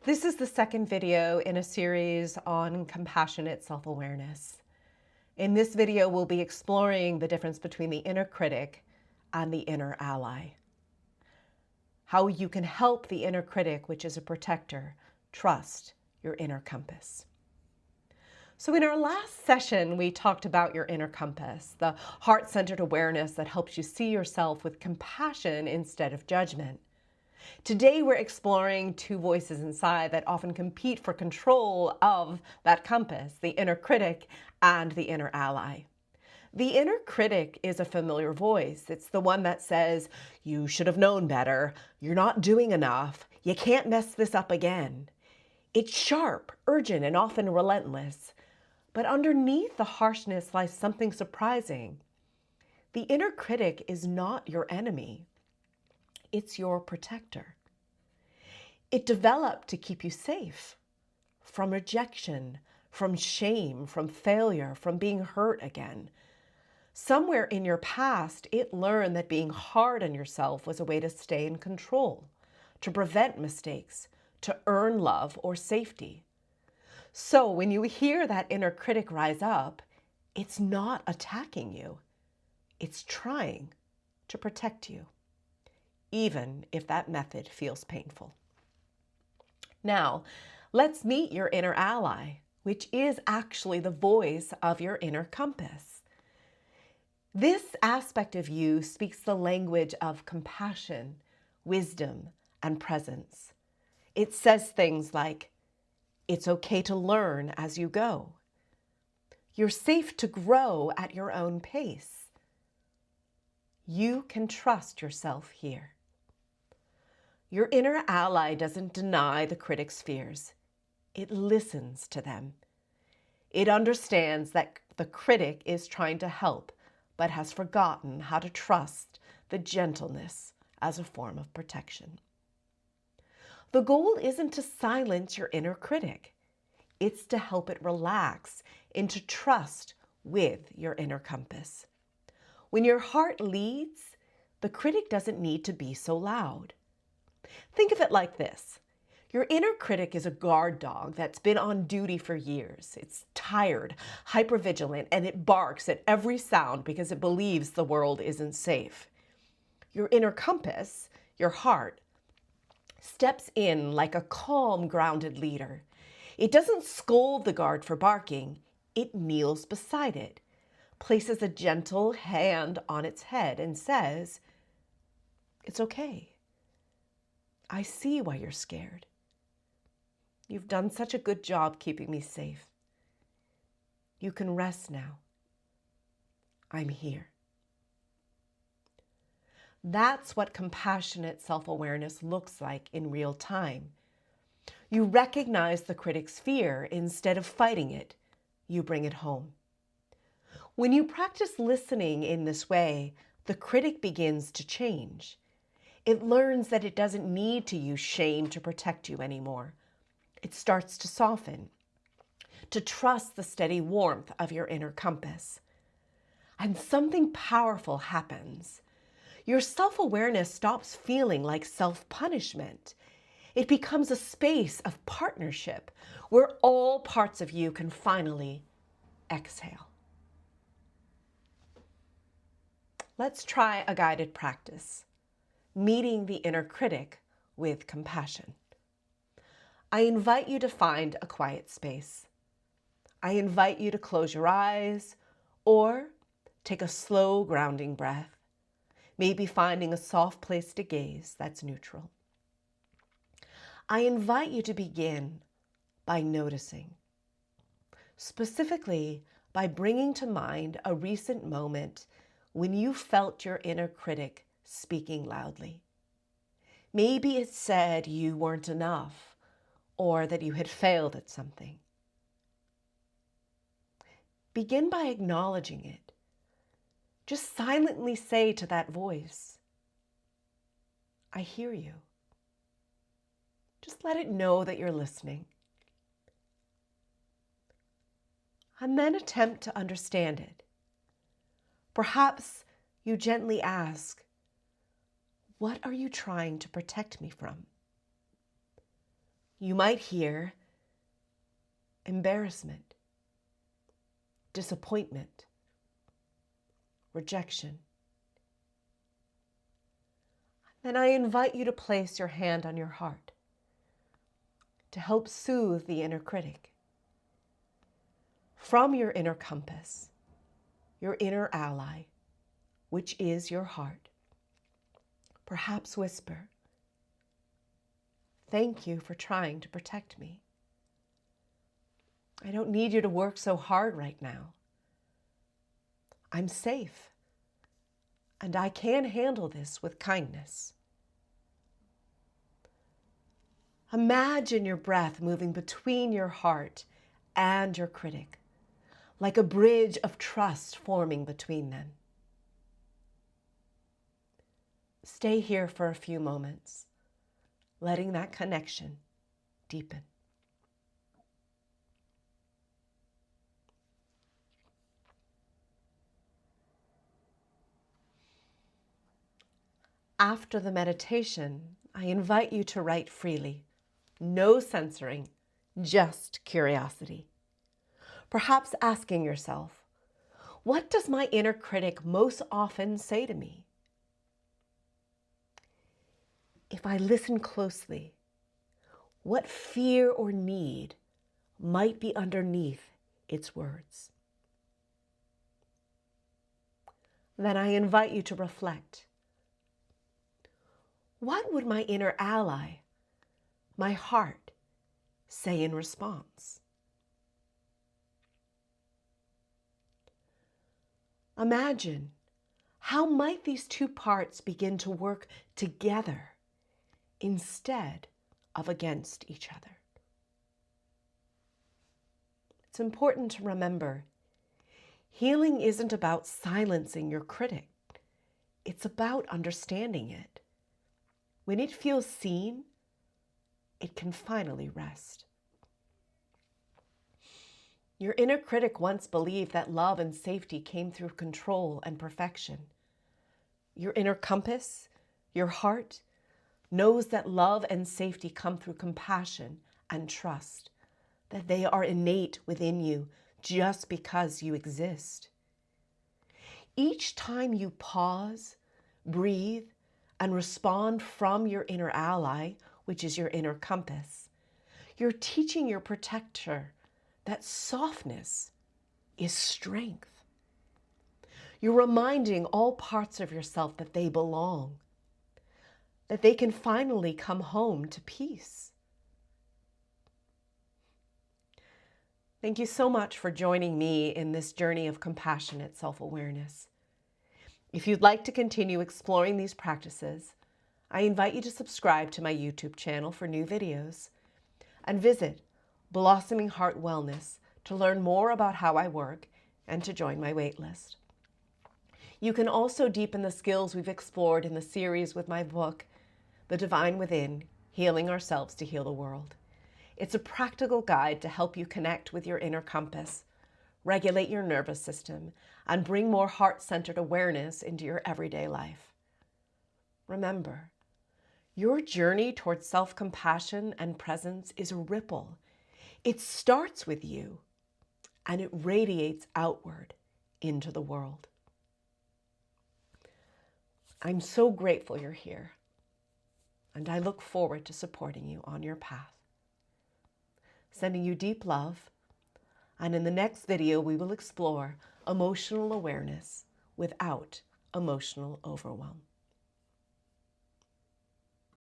This is the second video in a series on compassionate self-awareness. In this video, we'll be exploring the difference between the inner critic and the inner ally. How you can help the inner critic, which is a protector, trust your inner compass. So in our last session, we talked about your inner compass, the heart-centered awareness that helps you see yourself with compassion instead of judgment. Today, we're exploring two voices inside that often compete for control of that compass, the inner critic and the inner ally. The inner critic is a familiar voice. It's the one that says, you should have known better, you're not doing enough, you can't mess this up again. It's sharp, urgent, and often relentless. But underneath the harshness lies something surprising. The inner critic is not your enemy. It's your protector. It developed to keep you safe from rejection, from shame, from failure, from being hurt again. Somewhere in your past, it learned that being hard on yourself was a way to stay in control, to prevent mistakes, to earn love or safety. So when you hear that inner critic rise up, it's not attacking you. It's trying to protect you, even if that method feels painful. Now, let's meet your inner ally, which is actually the voice of your inner compass. This aspect of you speaks the language of compassion, wisdom, and presence. It says things like, it's okay to learn as you go. You're safe to grow at your own pace. You can trust yourself here. Your inner ally doesn't deny the critic's fears. It listens to them. It understands that the critic is trying to help, but has forgotten how to trust the gentleness as a form of protection. The goal isn't to silence your inner critic. It's to help it relax into trust with your inner compass. When your heart leads, the critic doesn't need to be so loud. Think of it like this. Your inner critic is a guard dog that's been on duty for years. It's tired, hypervigilant, and it barks at every sound because it believes the world isn't safe. Your inner compass, your heart, steps in like a calm, grounded leader. It doesn't scold the guard for barking. It kneels beside it, places a gentle hand on its head and says, "It's okay. I see why you're scared. You've done such a good job keeping me safe. You can rest now. I'm here." That's what compassionate self-awareness looks like in real time. You recognize the critic's fear instead of fighting it. You bring it home. When you practice listening in this way, the critic begins to change. It learns that it doesn't need to use shame to protect you anymore. It starts to soften, to trust the steady warmth of your inner compass. And something powerful happens. Your self-awareness stops feeling like self-punishment. It becomes a space of partnership where all parts of you can finally exhale. Let's try a guided practice, meeting the inner critic with compassion. I invite you to find a quiet space. I invite you to close your eyes or take a slow, grounding breath. Maybe finding a soft place to gaze that's neutral. I invite you to begin by noticing, specifically by bringing to mind a recent moment when you felt your inner critic speaking loudly. Maybe it said you weren't enough or that you had failed at something. Begin by acknowledging it. Just silently say to that voice, "I hear you." Just let it know that you're listening. And then attempt to understand it. Perhaps you gently ask, "What are you trying to protect me from?" You might hear embarrassment, disappointment, rejection. Then I invite you to place your hand on your heart to help soothe the inner critic. From your inner compass, your inner ally, which is your heart, perhaps whisper, "Thank you for trying to protect me. I don't need you to work so hard right now. I'm safe, and I can handle this with kindness." Imagine your breath moving between your heart and your critic, like a bridge of trust forming between them. Stay here for a few moments, letting that connection deepen. After the meditation, I invite you to write freely. No censoring, just curiosity. Perhaps asking yourself, what does my inner critic most often say to me? If I listen closely, what fear or need might be underneath its words? Then I invite you to reflect. What would my inner ally, my heart, say in response? Imagine, how might these two parts begin to work together instead of against each other? It's important to remember, healing isn't about silencing your critic. It's about understanding it. When it feels seen, it can finally rest. Your inner critic once believed that love and safety came through control and perfection. Your inner compass, your heart, knows that love and safety come through compassion and trust, that they are innate within you just because you exist. Each time you pause, breathe, and respond from your inner ally, which is your inner compass, you're teaching your protector that softness is strength. You're reminding all parts of yourself that they belong, that they can finally come home to peace. Thank you so much for joining me in this journey of compassionate self-awareness. If you'd like to continue exploring these practices, I invite you to subscribe to my YouTube channel for new videos and visit Blossoming Heart Wellness to learn more about how I work and to join my waitlist. You can also deepen the skills we've explored in the series with my book, The Divine Within, Healing Ourselves to Heal the World. It's a practical guide to help you connect with your inner compass, regulate your nervous system, and bring more heart-centered awareness into your everyday life. Remember, your journey towards self-compassion and presence is a ripple. It starts with you, and it radiates outward into the world. I'm so grateful you're here, and I look forward to supporting you on your path. Sending you deep love, and in the next video we will explore emotional awareness without emotional overwhelm.